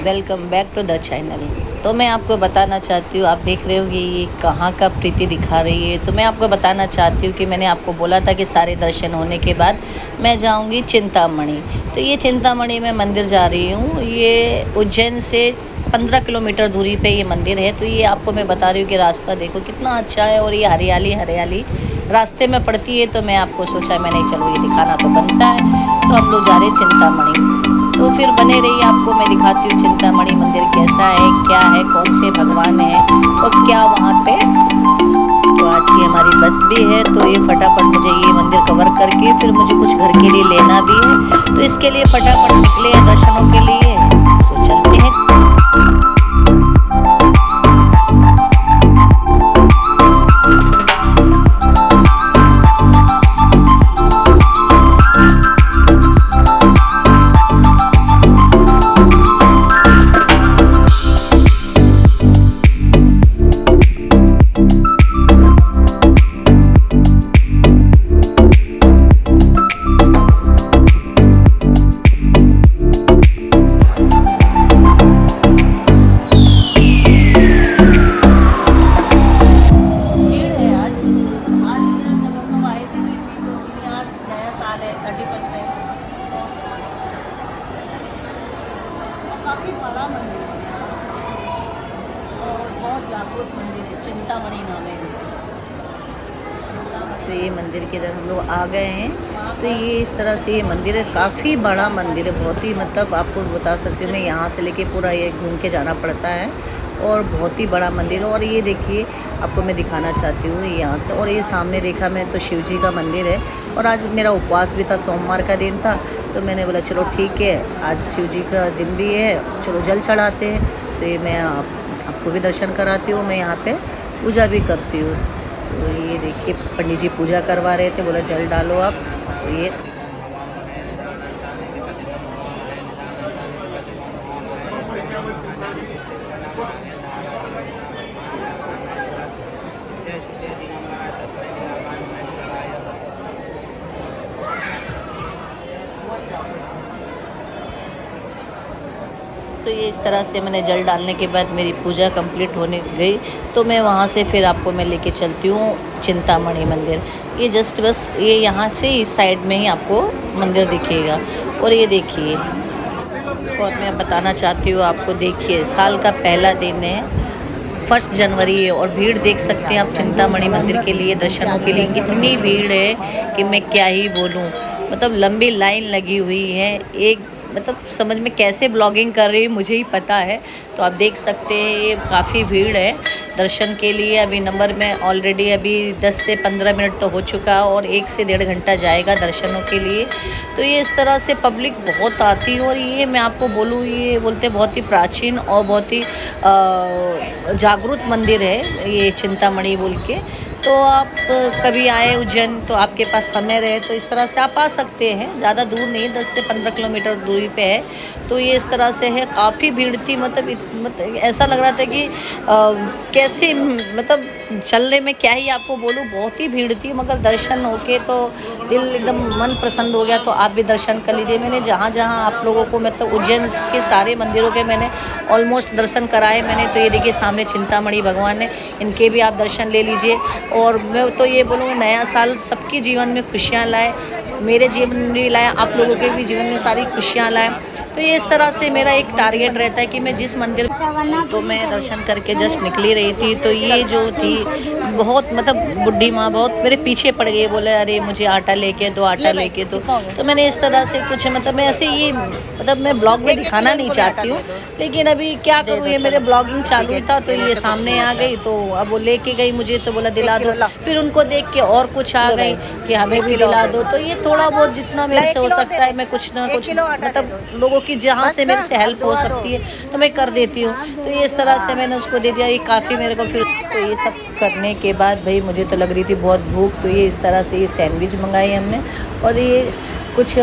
Welcome back to the channel. तो मैं आपको बताना चाहती हूँ, आप देख रहे हो ये कहाँ का प्रीति दिखा रही है। तो मैं आपको बताना चाहती हूँ कि मैंने आपको बोला था कि सारे दर्शन होने के बाद मैं जाऊँगी चिंतामणि। तो ये चिंतामणि में मंदिर जा रही हूँ। ये उज्जैन से 15 किलोमीटर दूरी पे ये मंदिर है। तो ये आपको मैं बता रही हूँ कि रास्ता देखो कितना अच्छा है और ये हरियाली हरियाली रास्ते में पड़ती है। तो मैं आपको सोचा मैंने चलो ये दिखाना तो बनता है। तो हम लोग जा रहे हैं चिंतामणि। तो फिर बने रहिए, आपको मैं दिखाती हूँ चिंतामणि मंदिर कैसा है, क्या है, कौन से भगवान है और क्या वहाँ पे। तो आज की हमारी बस भी है, तो ये फटाफट मुझे ये मंदिर कवर करके फिर मुझे कुछ घर के लिए लेना भी है। तो इसके लिए फटाफट निकले हैं दर्शनों के लिए। तो चलते हैं। काफ़ी बड़ा मंदिर है और बहुत जागरूक मंदिर है, चिंतामणि नाम है। तो ये मंदिर के इधर हम लोग आ गए हैं। तो ये इस तरह से ये मंदिर है, काफ़ी बड़ा मंदिर है, बहुत ही मतलब आपको बता सकती हूँ मैं, यहाँ से लेके पूरा ये घूम के जाना पड़ता है और बहुत ही बड़ा मंदिर है। और ये देखिए आपको मैं दिखाना चाहती हूँ यहाँ से। और ये सामने देखा मैंने तो शिव जी का मंदिर है। और आज मेरा उपवास भी था, सोमवार का दिन था। तो मैंने बोला चलो ठीक है, आज शिव जी का दिन भी है, चलो जल चढ़ाते हैं। तो ये मैं आपको भी दर्शन कराती हूँ, मैं यहाँ पे पूजा भी करती हूँ। तो ये देखिए पंडित जी पूजा करवा रहे थे, बोला जल डालो आप। तो ये तो ये इस तरह से मैंने जल डालने के बाद मेरी पूजा कंप्लीट होने गई। तो मैं वहाँ से फिर आपको मैं लेके चलती हूँ चिंतामणि मंदिर। ये जस्ट बस ये यहाँ से इस साइड में ही आपको मंदिर दिखेगा। और ये देखिए, और मैं बताना चाहती हूँ आपको, देखिए साल का पहला दिन है, 1 जनवरी है और भीड़ देख सकते हैं आप चिंतामणि मंदिर के लिए, दर्शनों के लिए कितनी भीड़ है कि मैं क्या ही बोलूँ। मतलब लंबी लाइन लगी हुई है। एक मतलब समझ में कैसे ब्लॉगिंग कर रही है मुझे ही पता है। तो आप देख सकते हैं ये काफ़ी भीड़ है दर्शन के लिए। अभी नंबर में ऑलरेडी अभी 10 से 15 मिनट तो हो चुका और 1 से 1.5 घंटा जाएगा दर्शनों के लिए। तो ये इस तरह से पब्लिक बहुत आती है। और ये मैं आपको बोलूँ, ये बोलते बहुत ही प्राचीन और बहुत ही जागरूक मंदिर है ये चिंतामणि बोल के। तो आप कभी आए उज्जैन तो आपके पास समय रहे तो इस तरह से आप आ सकते हैं। ज़्यादा दूर नहीं, 10 से 15 किलोमीटर दूरी पे है। तो ये इस तरह से है, काफ़ी भीड़ थी। मतलब ऐसा लग रहा था कि कैसे मतलब चलने में क्या ही आपको बोलूँ, बहुत ही भीड़ थी। मगर दर्शन होके तो दिल एकदम मन प्रसन्न हो गया। तो आप भी दर्शन कर लीजिए। मैंने जहाँ जहाँ आप लोगों को मतलब उज्जैन के सारे मंदिरों के मैंने ऑलमोस्ट दर्शन कराए मैंने। तो ये देखिए सामने चिंतामणि भगवान है, इनके भी आप दर्शन ले लीजिए। और मैं तो ये बोलूँ, नया साल सबके जीवन में खुशियाँ लाए, मेरे जीवन में भी लाए, आप लोगों के भी जीवन में सारी खुशियाँ लाए। तो ये इस तरह से मेरा एक टारगेट रहता है कि मैं जिस मंदिर, तो मैं दर्शन करके जस्ट निकली रही थी। तो ये जो थी बहुत मतलब बुढ़ी माँ बहुत मेरे पीछे पड़ गई, बोले अरे मुझे आटा लेके दो, आटा लेके दो। तो मैंने इस तरह से कुछ मतलब मैं ऐसे ये मतलब मैं ब्लॉग में दिखाना नहीं चाहती हूँ, लेकिन अभी क्या करूँ, ये मेरे ब्लॉगिंग चालू ही था। तो ये सामने आ गई, तो अब वो लेके गई मुझे, तो बोला दिला दो। फिर उनको देख के और कुछ आ गई कि हमें भी दिला दो। तो ये थोड़ा बहुत जितना मेरे से हो सकता है मैं कुछ ना कुछ मतलब लोगों कि जहाँ से मेरे से हेल्प हो सकती है तो मैं कर देती हूँ। तो ये इस तरह से मैंने उसको दे दिया, ये काफ़ी मेरे को। फिर तो ये सब करने के बाद भाई मुझे तो लग रही थी बहुत भूख। तो ये इस तरह से ये सैंडविच मंगाई हमने और ये कुछ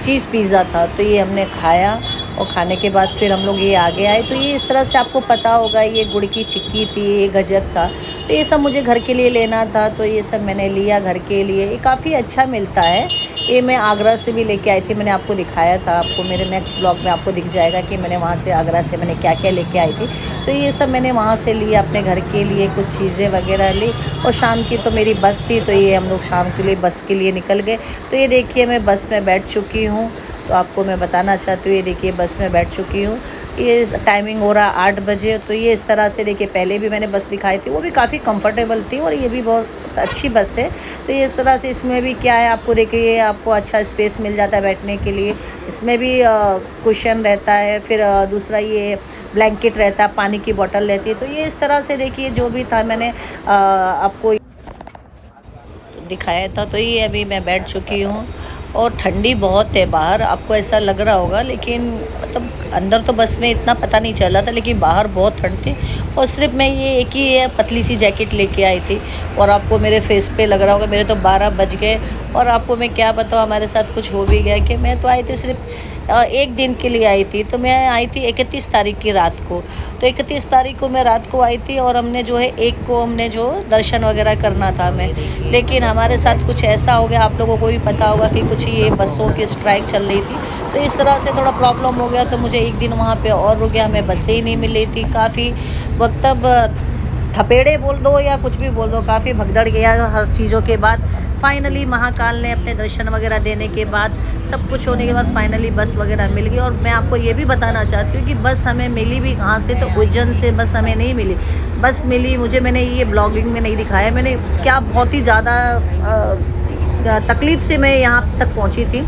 चीज़ पिज़्ज़ा था, तो ये हमने खाया। और खाने के बाद फिर हम लोग ये आगे आए। तो ये इस तरह से आपको पता होगा, ये गुड़ की चिक्की थी, ये गजक था, तो ये सब मुझे घर के लिए लेना था, तो ये सब मैंने लिया घर के लिए। ये काफ़ी अच्छा मिलता है। ये मैं आगरा से भी लेके आई थी, मैंने आपको दिखाया था, आपको मेरे नेक्स्ट ब्लॉग में आपको दिख जाएगा कि मैंने वहाँ से आगरा से मैंने क्या क्या लेके आई थी। तो ये सब मैंने वहाँ से लिया अपने घर के लिए, कुछ चीज़ें वगैरह ली। और शाम की तो मेरी बस थी, तो ये हम लोग शाम के लिए बस के लिए निकल गए। तो ये देखिए मैं बस में बैठ चुकी हूँ, तो आपको मैं बताना चाहती हूँ, ये देखिए बस में बैठ चुकी हूँ। ये टाइमिंग हो रहा 8 बजे। तो ये इस तरह से देखिए, पहले भी मैंने बस दिखाई थी, वो भी काफ़ी कंफर्टेबल थी और ये भी बहुत अच्छी बस है। तो ये इस तरह से इसमें भी क्या है, आपको देखिए आपको अच्छा स्पेस मिल जाता है बैठने के लिए। इसमें भी कुशन रहता है, फिर दूसरा ये ब्लैंकेट रहता है, पानी की बोतल रहती है। तो ये इस तरह से देखिए जो भी था मैंने आपको दिखाया था। तो ये अभी मैं बैठ चुकी हूँ और ठंडी बहुत है बाहर, आपको ऐसा लग रहा होगा, लेकिन मतलब अंदर तो बस में इतना पता नहीं चला था, लेकिन बाहर बहुत ठंड थी। और सिर्फ मैं ये एक ही पतली सी जैकेट लेके आई थी। और आपको मेरे फेस पे लग रहा होगा, मेरे तो 12 बज गए। और आपको मैं क्या बताऊँ, हमारे साथ कुछ हो भी गया कि मैं तो आई थी सिर्फ एक दिन के लिए आई थी। तो मैं आई थी 31 तारीख की रात को। तो 31 तारीख को मैं रात को आई थी और हमने जो है एक को हमने जो दर्शन वगैरह करना था हमें, लेकिन हमारे साथ कुछ ऐसा हो गया, आप लोगों को भी पता होगा कि कुछ ये बसों की स्ट्राइक चल रही थी। तो इस तरह से थोड़ा प्रॉब्लम हो गया, तो मुझे एक दिन वहाँ पे और रुक गया, हमें बसें ही नहीं मिल रही थी। काफ़ी वक्त तब थपेड़े बोल दो या कुछ भी बोल दो, काफ़ी भगदड़ गया हर चीज़ों के बाद। फाइनली महाकाल ने अपने दर्शन वगैरह देने के बाद, सब कुछ होने के बाद फाइनली बस वगैरह मिल गई। और मैं आपको ये भी बताना चाहती हूँ कि बस हमें मिली भी कहाँ से, तो उज्जैन से बस हमें नहीं मिली। बस मिली मुझे, मैंने ये ब्लॉगिंग में नहीं दिखाया, मैंने क्या बहुत ही ज़्यादा तकलीफ़ से मैं यहाँ तक पहुँची थी।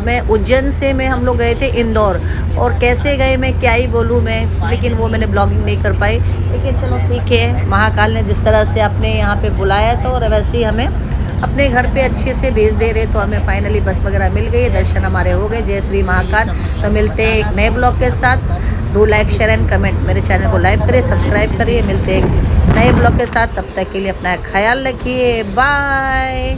मैं उज्जैन से हम लोग गए थे इंदौर, और कैसे गए मैं क्या ही बोलूँ मैं, लेकिन वो मैंने ब्लॉगिंग नहीं कर पाई। लेकिन चलो ठीक है, महाकाल ने जिस तरह से अपने यहाँ पे बुलाया था और वैसे ही हमें अपने घर पे अच्छे से भेज दे रहे, तो हमें फाइनली बस वगैरह मिल गई, दर्शन हमारे हो गए। जय श्री महाकाल। तो मिलते हैं एक नए ब्लॉग के साथ। Do like share and comment, मेरे चैनल को लाइक करिए, सब्सक्राइब करिए। मिलते हैं एक नए ब्लॉग के साथ, तब तक के लिए अपना ख्याल रखिए, बाय।